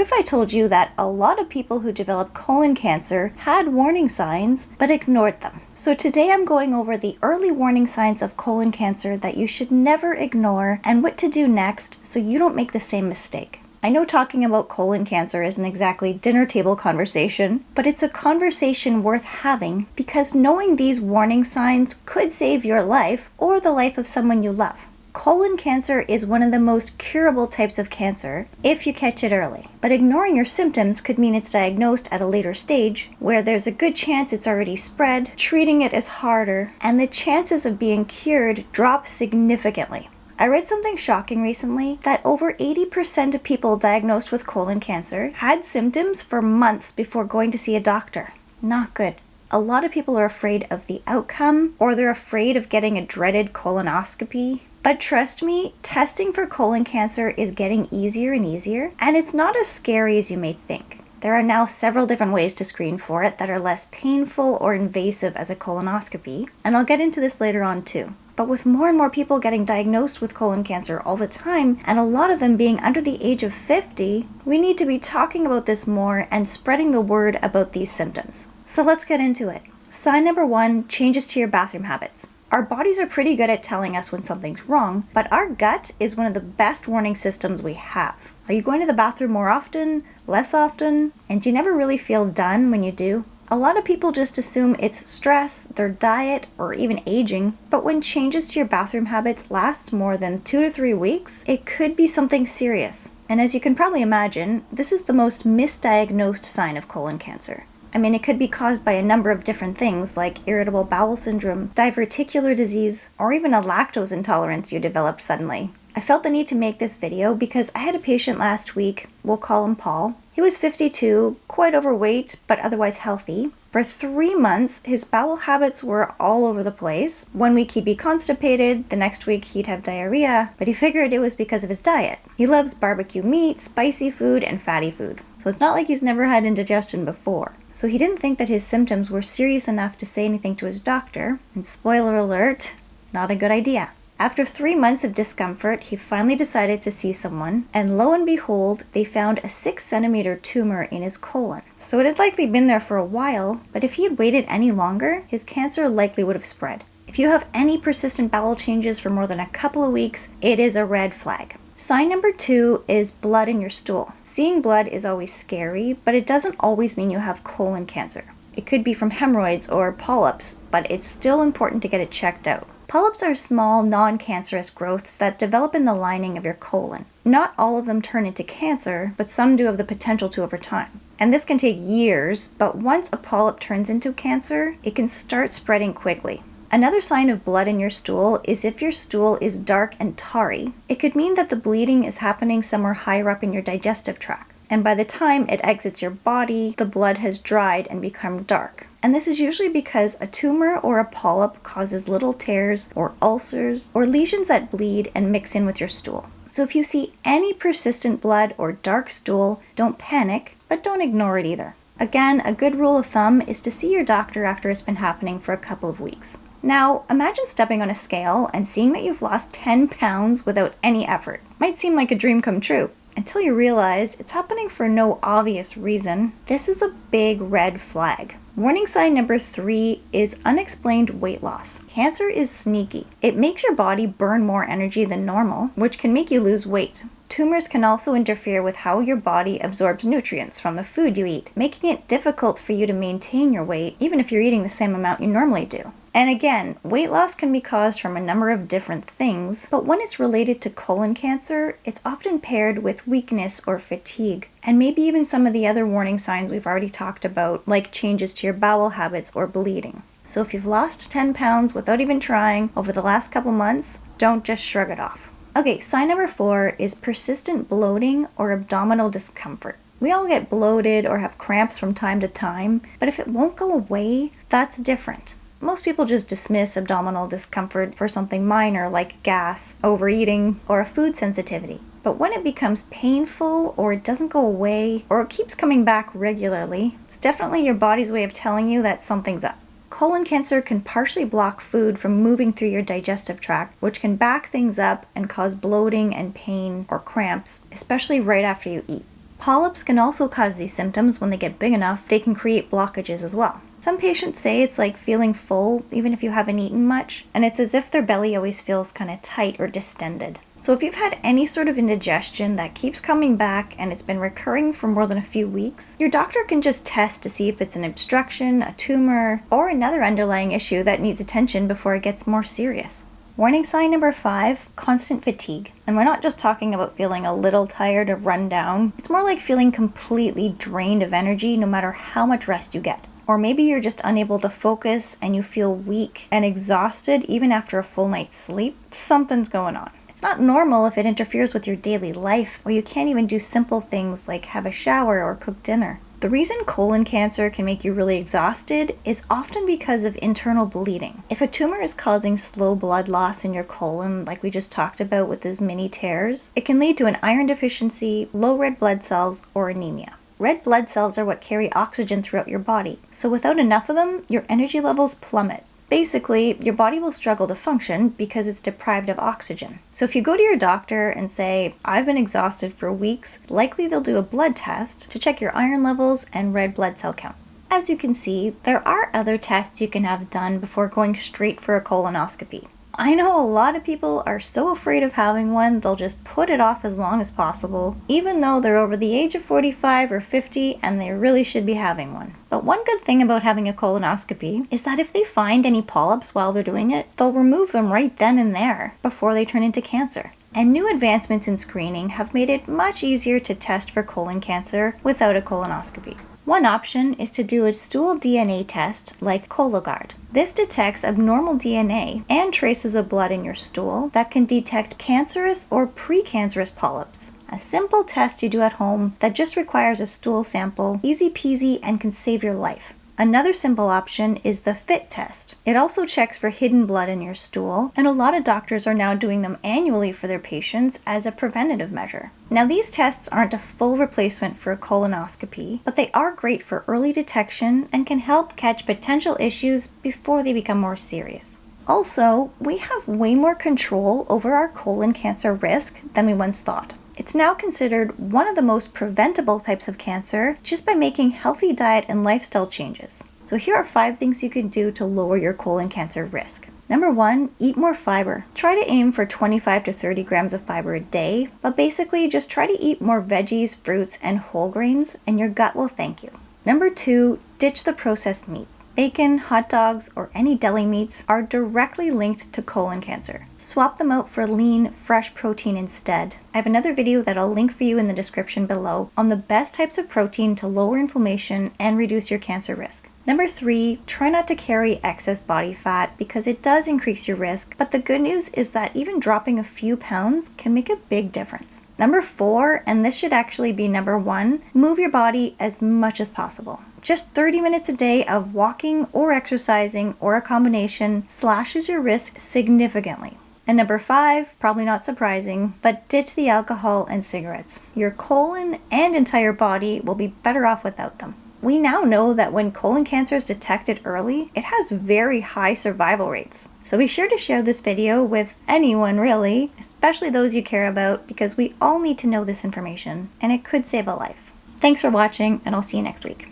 What if I told you that a lot of people who develop colon cancer had warning signs but ignored them? So today I'm going over the early warning signs of colon cancer that you should never ignore and what to do next so you don't make the same mistake. I know talking about colon cancer isn't exactly dinner table conversation, but it's a conversation worth having because knowing these warning signs could save your life or the life of someone you love. Colon cancer is one of the most curable types of cancer if you catch it early. But ignoring your symptoms could mean it's diagnosed at a later stage where there's a good chance it's already spread, treating it is harder, and the chances of being cured drop significantly. I read something shocking recently that over 80% of people diagnosed with colon cancer had symptoms for months before going to see a doctor. Not good. A lot of people are afraid of the outcome or they're afraid of getting a dreaded colonoscopy. But trust me, testing for colon cancer is getting easier and easier, and it's not as scary as you may think. There are now several different ways to screen for it that are less painful or invasive as a colonoscopy, and I'll get into this later on too. But with more and more people getting diagnosed with colon cancer all the time, and a lot of them being under the age of 50, we need to be talking about this more and spreading the word about these symptoms. So let's get into it. Sign number 1, changes to your bathroom habits. Our bodies are pretty good at telling us when something's wrong, but our gut is one of the best warning systems we have. Are you going to the bathroom more often, less often, and do you never really feel done when you do? A lot of people just assume it's stress, their diet, or even aging, but when changes to your bathroom habits last more than 2 to 3 weeks, it could be something serious. And as you can probably imagine, this is the most misdiagnosed sign of colon cancer. I mean, it could be caused by a number of different things like irritable bowel syndrome, diverticular disease, or even a lactose intolerance you developed suddenly. I felt the need to make this video because I had a patient last week, we'll call him Paul. He was 52, quite overweight, but otherwise healthy. For 3 months, his bowel habits were all over the place. 1 week he'd be constipated, the next week he'd have diarrhea, but he figured it was because of his diet. He loves barbecue meat, spicy food, and fatty food. So it's not like he's never had indigestion before. So he didn't think that his symptoms were serious enough to say anything to his doctor, and spoiler alert, not a good idea. After 3 months of discomfort, he finally decided to see someone, and lo and behold, they found a 6-centimeter tumor in his colon. So it had likely been there for a while, but if he had waited any longer, his cancer likely would have spread. If you have any persistent bowel changes for more than a couple of weeks, it is a red flag. Sign number 2 is blood in your stool. Seeing blood is always scary, but it doesn't always mean you have colon cancer. It could be from hemorrhoids or polyps, but it's still important to get it checked out. Polyps are small, non-cancerous growths that develop in the lining of your colon. Not all of them turn into cancer, but some do have the potential to over time. And this can take years, but once a polyp turns into cancer, it can start spreading quickly. Another sign of blood in your stool is if your stool is dark and tarry. It could mean that the bleeding is happening somewhere higher up in your digestive tract. And by the time it exits your body, the blood has dried and become dark. And this is usually because a tumor or a polyp causes little tears or ulcers or lesions that bleed and mix in with your stool. So if you see any persistent blood or dark stool, don't panic, but don't ignore it either. Again, a good rule of thumb is to see your doctor after it's been happening for a couple of weeks. Now, imagine stepping on a scale and seeing that you've lost 10 pounds without any effort. Might seem like a dream come true, until you realize it's happening for no obvious reason. This is a big red flag. Warning sign number 3 is unexplained weight loss. Cancer is sneaky. It makes your body burn more energy than normal, which can make you lose weight. Tumors can also interfere with how your body absorbs nutrients from the food you eat, making it difficult for you to maintain your weight, even if you're eating the same amount you normally do. And again, weight loss can be caused from a number of different things, but when it's related to colon cancer, it's often paired with weakness or fatigue, and maybe even some of the other warning signs we've already talked about, like changes to your bowel habits or bleeding. So if you've lost 10 pounds without even trying over the last couple months, don't just shrug it off. Okay, sign number 4 is persistent bloating or abdominal discomfort. We all get bloated or have cramps from time to time, but if it won't go away, that's different. Most people just dismiss abdominal discomfort for something minor like gas, overeating, or a food sensitivity. But when it becomes painful, or it doesn't go away, or it keeps coming back regularly, it's definitely your body's way of telling you that something's up. Colon cancer can partially block food from moving through your digestive tract, which can back things up and cause bloating and pain or cramps, especially right after you eat. Polyps can also cause these symptoms. When they get big enough, they can create blockages as well. Some patients say it's like feeling full even if you haven't eaten much, and it's as if their belly always feels kind of tight or distended. So if you've had any sort of indigestion that keeps coming back and it's been recurring for more than a few weeks, your doctor can just test to see if it's an obstruction, a tumor, or another underlying issue that needs attention before it gets more serious. Warning sign number 5, constant fatigue. And we're not just talking about feeling a little tired or run down. It's more like feeling completely drained of energy no matter how much rest you get. Or maybe you're just unable to focus and you feel weak and exhausted even after a full night's sleep. Something's going on. It's not normal if it interferes with your daily life, or you can't even do simple things like have a shower or cook dinner. The reason colon cancer can make you really exhausted is often because of internal bleeding. If a tumor is causing slow blood loss in your colon, like we just talked about with those mini tears, it can lead to an iron deficiency, low red blood cells, or anemia. Red blood cells are what carry oxygen throughout your body, so without enough of them, your energy levels plummet. Basically, your body will struggle to function because it's deprived of oxygen. So if you go to your doctor and say, I've been exhausted for weeks, likely they'll do a blood test to check your iron levels and red blood cell count. As you can see, there are other tests you can have done before going straight for a colonoscopy. I know a lot of people are so afraid of having one, they'll just put it off as long as possible, even though they're over the age of 45 or 50 and they really should be having one. But one good thing about having a colonoscopy is that if they find any polyps while they're doing it, they'll remove them right then and there before they turn into cancer. And new advancements in screening have made it much easier to test for colon cancer without a colonoscopy. One option is to do a stool DNA test like Cologuard. This detects abnormal DNA and traces of blood in your stool that can detect cancerous or precancerous polyps. A simple test you do at home that just requires a stool sample, easy peasy, and can save your life. Another simple option is the FIT test. It also checks for hidden blood in your stool, and a lot of doctors are now doing them annually for their patients as a preventative measure. Now, these tests aren't a full replacement for a colonoscopy, but they are great for early detection and can help catch potential issues before they become more serious. Also, we have way more control over our colon cancer risk than we once thought. It's now considered one of the most preventable types of cancer just by making healthy diet and lifestyle changes. So here are 5 things you can do to lower your colon cancer risk. Number 1, eat more fiber. Try to aim for 25 to 30 grams of fiber a day, but basically just try to eat more veggies, fruits, and whole grains, and your gut will thank you. Number 2, ditch the processed meat. Bacon, hot dogs, or any deli meats are directly linked to colon cancer. Swap them out for lean, fresh protein instead. I have another video that I'll link for you in the description below on the best types of protein to lower inflammation and reduce your cancer risk. Number 3, try not to carry excess body fat because it does increase your risk, but the good news is that even dropping a few pounds can make a big difference. Number 4, and this should actually be number 1, move your body as much as possible. Just 30 minutes a day of walking or exercising or a combination slashes your risk significantly. And number 5, probably not surprising, but ditch the alcohol and cigarettes. Your colon and entire body will be better off without them. We now know that when colon cancer is detected early, it has very high survival rates. So be sure to share this video with anyone really, especially those you care about, because we all need to know this information and it could save a life. Thanks for watching, and I'll see you next week.